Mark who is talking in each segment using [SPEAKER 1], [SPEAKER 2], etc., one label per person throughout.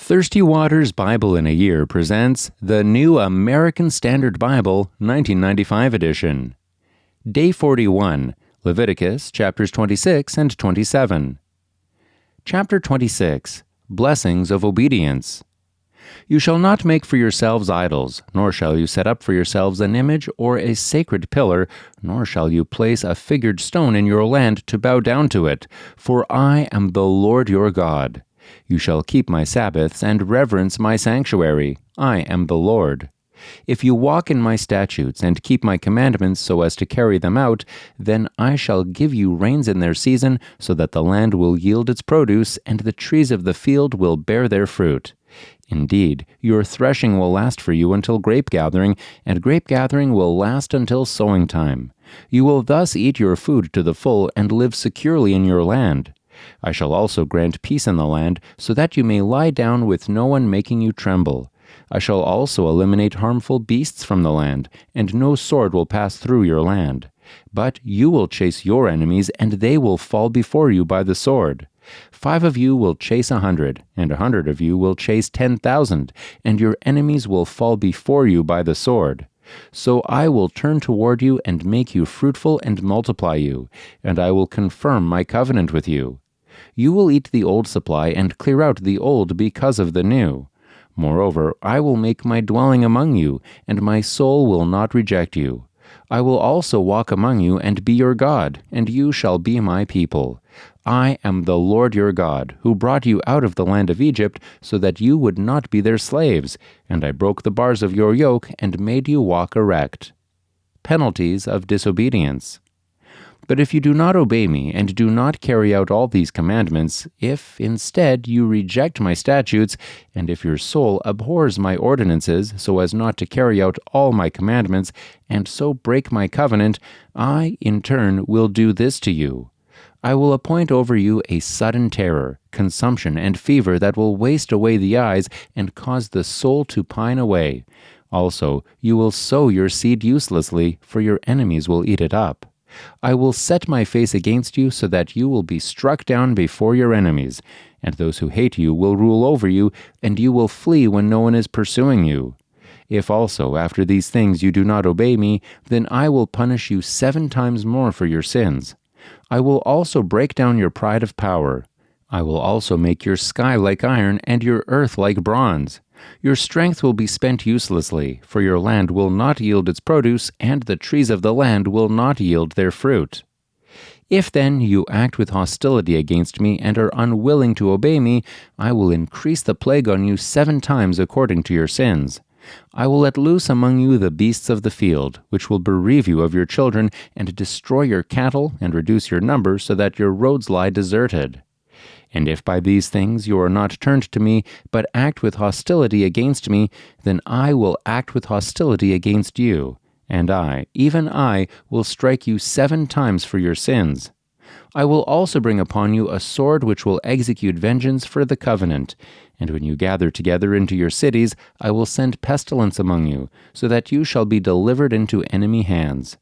[SPEAKER 1] Thirstywater's Bible in a Year presents the New American Standard Bible, 1995 edition. Day 41, Leviticus chapters 26 and 27. Chapter 26, Blessings of Obedience. You shall not make for yourselves idols, nor shall you set up for yourselves an image or a sacred pillar, nor shall you place a figured stone in your land to bow down to it, for I am the Lord your God. You shall keep my Sabbaths and reverence my sanctuary. I am the Lord. If you walk in my statutes and keep my commandments so as to carry them out, then I shall give you rains in their season, so that the land will yield its produce, and the trees of the field will bear their fruit. Indeed, your threshing will last for you until grape gathering, and grape gathering will last until sowing time. You will thus eat your food to the full and live securely in your land. I shall also grant peace in the land, so that you may lie down with no one making you tremble. I shall also eliminate harmful beasts from the land, and no sword will pass through your land. But you will chase your enemies, and they will fall before you by the sword. 5 of you will chase 100, and 100 of you will chase 10,000, and your enemies will fall before you by the sword. So I will turn toward you and make you fruitful and multiply you, and I will confirm my covenant with you. You will eat the old supply and clear out the old because of the new. Moreover, I will make my dwelling among you, and my soul will not reject you. I will also walk among you and be your God, and you shall be my people. I am the Lord your God, who brought you out of the land of Egypt, so that you would not be their slaves, and I broke the bars of your yoke and made you walk erect. Penalties of disobedience. But if you do not obey me, and do not carry out all these commandments, if, instead, you reject my statutes, and if your soul abhors my ordinances, so as not to carry out all my commandments, and so break my covenant, I, in turn, will do this to you. I will appoint over you a sudden terror, consumption, and fever that will waste away the eyes, and cause the soul to pine away. Also, you will sow your seed uselessly, for your enemies will eat it up. I will set my face against you so that you will be struck down before your enemies, and those who hate you will rule over you, and you will flee when no one is pursuing you. If also after these things you do not obey me, then I will punish you 7 times more for your sins. I will also break down your pride of power. I will also make your sky like iron and your earth like bronze. Your strength will be spent uselessly, for your land will not yield its produce, and the trees of the land will not yield their fruit. If then you act with hostility against me and are unwilling to obey me, I will increase the plague on you 7 times according to your sins. I will let loose among you the beasts of the field, which will bereave you of your children, and destroy your cattle, and reduce your number, so that your roads lie deserted. And if by these things you are not turned to me, but act with hostility against me, then I will act with hostility against you, and I, even I, will strike you 7 times for your sins. I will also bring upon you a sword which will execute vengeance for the covenant. And when you gather together into your cities, I will send pestilence among you, so that you shall be delivered into enemy hands.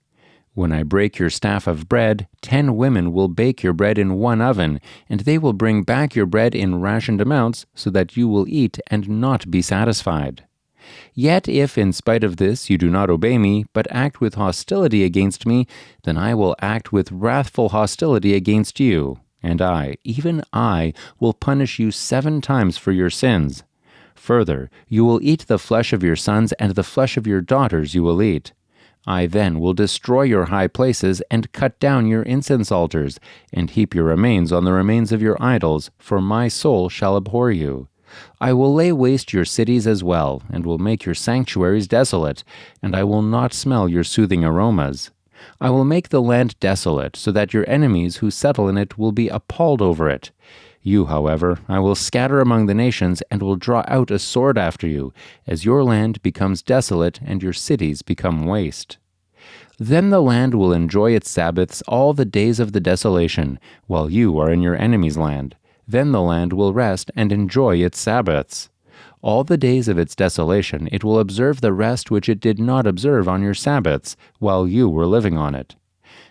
[SPEAKER 1] When I break your staff of bread, 10 women will bake your bread in one oven, and they will bring back your bread in rationed amounts, so that you will eat and not be satisfied. Yet if, in spite of this, you do not obey me, but act with hostility against me, then I will act with wrathful hostility against you, and I, even I, will punish you 7 times for your sins. Further, you will eat the flesh of your sons, and the flesh of your daughters you will eat. I then will destroy your high places, and cut down your incense altars, and heap your remains on the remains of your idols, for my soul shall abhor you. I will lay waste your cities as well, and will make your sanctuaries desolate, and I will not smell your soothing aromas. I will make the land desolate, so that your enemies who settle in it will be appalled over it. You, however, I will scatter among the nations, and will draw out a sword after you, as your land becomes desolate and your cities become waste. Then the land will enjoy its Sabbaths all the days of the desolation, while you are in your enemy's land. Then the land will rest and enjoy its Sabbaths. All the days of its desolation it will observe the rest which it did not observe on your Sabbaths, while you were living on it.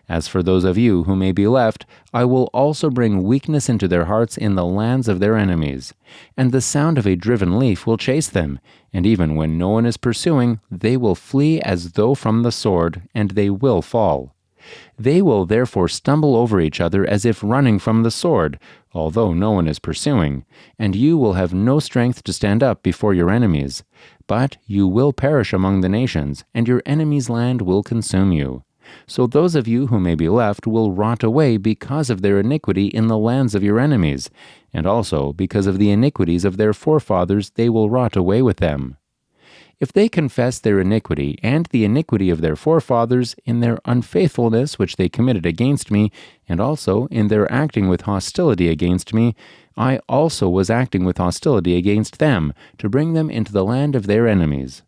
[SPEAKER 1] As for those of you who may be left, I will also bring weakness into their hearts in the lands of their enemies. And the sound of a driven leaf will chase them, and even when no one is pursuing, they will flee as though from the sword, and they will fall. They will therefore stumble over each other as if running from the sword, although no one is pursuing, and you will have no strength to stand up before your enemies. But you will perish among the nations, and your enemies' land will consume you. So those of you who may be left will rot away because of their iniquity in the lands of your enemies, and also because of the iniquities of their forefathers they will rot away with them. If they confess their iniquity and the iniquity of their forefathers in their unfaithfulness which they committed against me, and also in their acting with hostility against me, I also was acting with hostility against them, to bring them into the land of their enemies.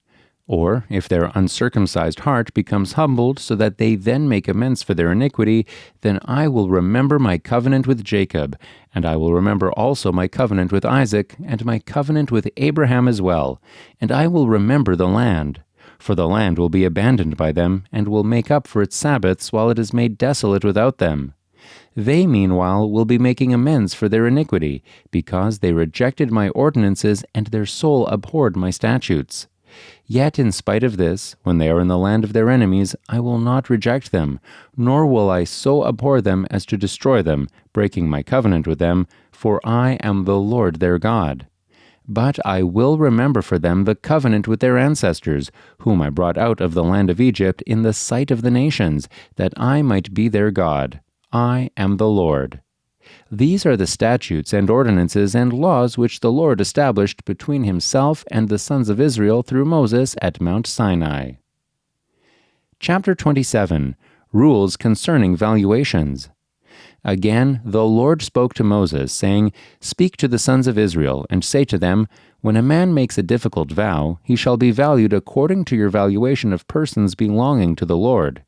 [SPEAKER 1] Or if their uncircumcised heart becomes humbled so that they then make amends for their iniquity, then I will remember my covenant with Jacob, and I will remember also my covenant with Isaac, and my covenant with Abraham as well, and I will remember the land. For the land will be abandoned by them, and will make up for its Sabbaths while it is made desolate without them. They, meanwhile, will be making amends for their iniquity, because they rejected my ordinances, and their soul abhorred my statutes. Yet in spite of this, when they are in the land of their enemies, I will not reject them, nor will I so abhor them as to destroy them, breaking my covenant with them, for I am the Lord their God. But I will remember for them the covenant with their ancestors, whom I brought out of the land of Egypt in the sight of the nations, that I might be their God. I am the Lord. These are the statutes and ordinances and laws which the Lord established between himself and the sons of Israel through Moses at Mount Sinai. Chapter 27. Rules concerning valuations. Again, the Lord spoke to Moses, saying, Speak to the sons of Israel, and say to them, When a man makes a difficult vow, he shall be valued according to your valuation of persons belonging to the Lord.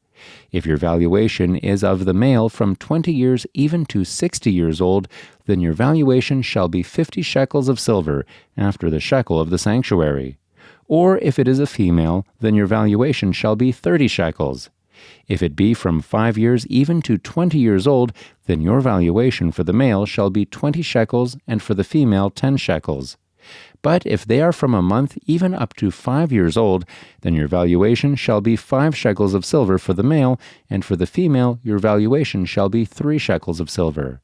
[SPEAKER 1] If your valuation is of the male from 20 years even to 60 years old, then your valuation shall be 50 shekels of silver, after the shekel of the sanctuary. Or if it is a female, then your valuation shall be 30 shekels. If it be from 5 years even to 20 years old, then your valuation for the male shall be 20 shekels, and for the female 10 shekels. But if they are from a month even up to 5 years old, then your valuation shall be 5 shekels of silver for the male, and for the female your valuation shall be 3 shekels of silver.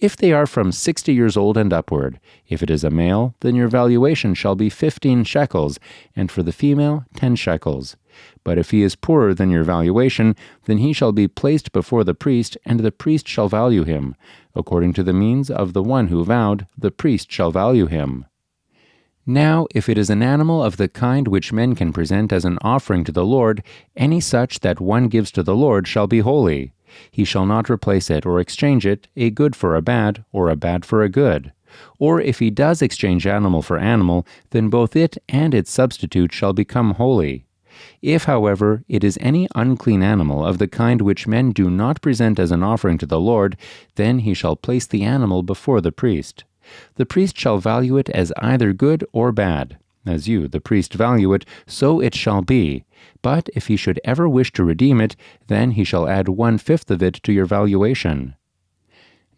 [SPEAKER 1] If they are from 60 years old and upward, if it is a male, then your valuation shall be 15 shekels, and for the female 10 shekels. But if he is poorer than your valuation, then he shall be placed before the priest, and the priest shall value him. According to the means of the one who vowed, the priest shall value him. Now, if it is an animal of the kind which men can present as an offering to the Lord, any such that one gives to the Lord shall be holy. He shall not replace it or exchange it, a good for a bad, or a bad for a good. Or if he does exchange animal for animal, then both it and its substitute shall become holy. If, however, it is any unclean animal of the kind which men do not present as an offering to the Lord, then he shall place the animal before the priest. The priest shall value it as either good or bad. As you, the priest, value it, so it shall be. But if he should ever wish to redeem it, then he shall add 1/5 of it to your valuation.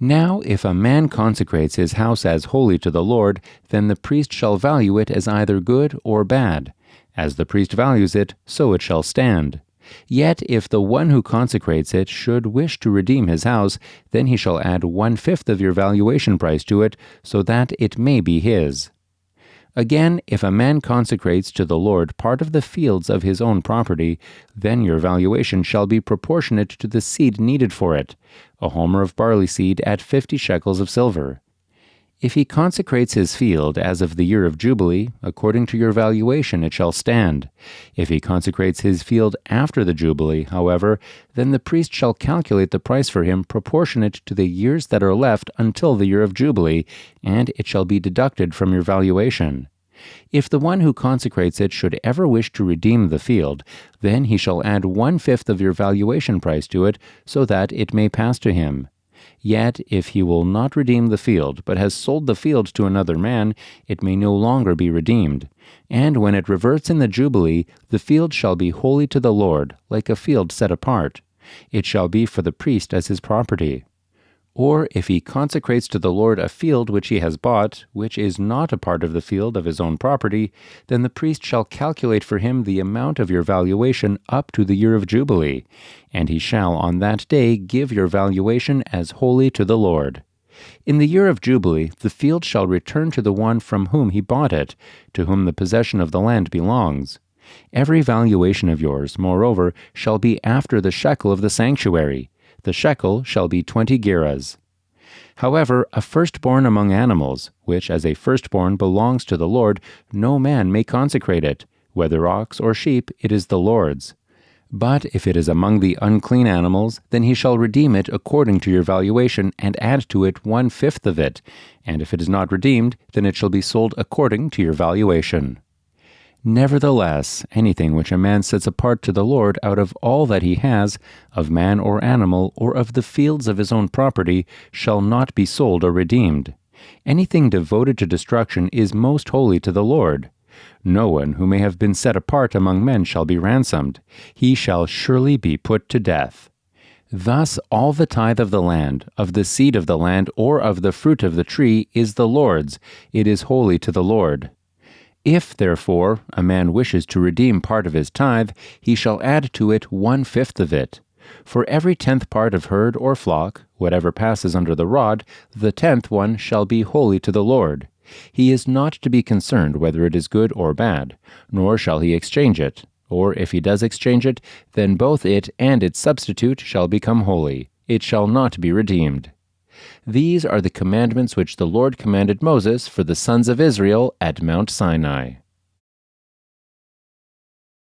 [SPEAKER 1] Now, if a man consecrates his house as holy to the Lord, then the priest shall value it as either good or bad. As the priest values it, so it shall stand. Yet if the one who consecrates it should wish to redeem his house, then he shall add 1/5 of your valuation price to it, so that it may be his. Again, if a man consecrates to the Lord part of the fields of his own property, then your valuation shall be proportionate to the seed needed for it, a homer of barley seed at 50 shekels of silver. If he consecrates his field as of the year of Jubilee, according to your valuation it shall stand. If he consecrates his field after the Jubilee, however, then the priest shall calculate the price for him proportionate to the years that are left until the year of Jubilee, and it shall be deducted from your valuation. If the one who consecrates it should ever wish to redeem the field, then he shall add 1/5 of your valuation price to it, so that it may pass to him. Yet, if he will not redeem the field, but has sold the field to another man, it may no longer be redeemed. And when it reverts in the Jubilee, the field shall be holy to the Lord, like a field set apart. It shall be for the priest as his property. Or if he consecrates to the Lord a field which he has bought, which is not a part of the field of his own property, then the priest shall calculate for him the amount of your valuation up to the year of Jubilee, and he shall on that day give your valuation as holy to the Lord. In the year of Jubilee the field shall return to the one from whom he bought it, to whom the possession of the land belongs. Every valuation of yours, moreover, shall be after the shekel of the sanctuary. The shekel shall be 20 gerahs. However, a firstborn among animals, which as a firstborn belongs to the Lord, no man may consecrate it. Whether ox or sheep, it is the Lord's. But if it is among the unclean animals, then he shall redeem it according to your valuation, and add to it 1/5 of it. And if it is not redeemed, then it shall be sold according to your valuation. Nevertheless, anything which a man sets apart to the Lord out of all that he has, of man or animal, or of the fields of his own property, shall not be sold or redeemed. Anything devoted to destruction is most holy to the Lord. No one who may have been set apart among men shall be ransomed. He shall surely be put to death. Thus all the tithe of the land, of the seed of the land, or of the fruit of the tree, is the Lord's. It is holy to the Lord. If, therefore, a man wishes to redeem part of his tithe, he shall add to it 1/5 of it. For every 10th part of herd or flock, whatever passes under the rod, the 10th one shall be holy to the Lord. He is not to be concerned whether it is good or bad, nor shall he exchange it. Or if he does exchange it, then both it and its substitute shall become holy. It shall not be redeemed. These are the commandments which the Lord commanded Moses for the sons of Israel at Mount Sinai.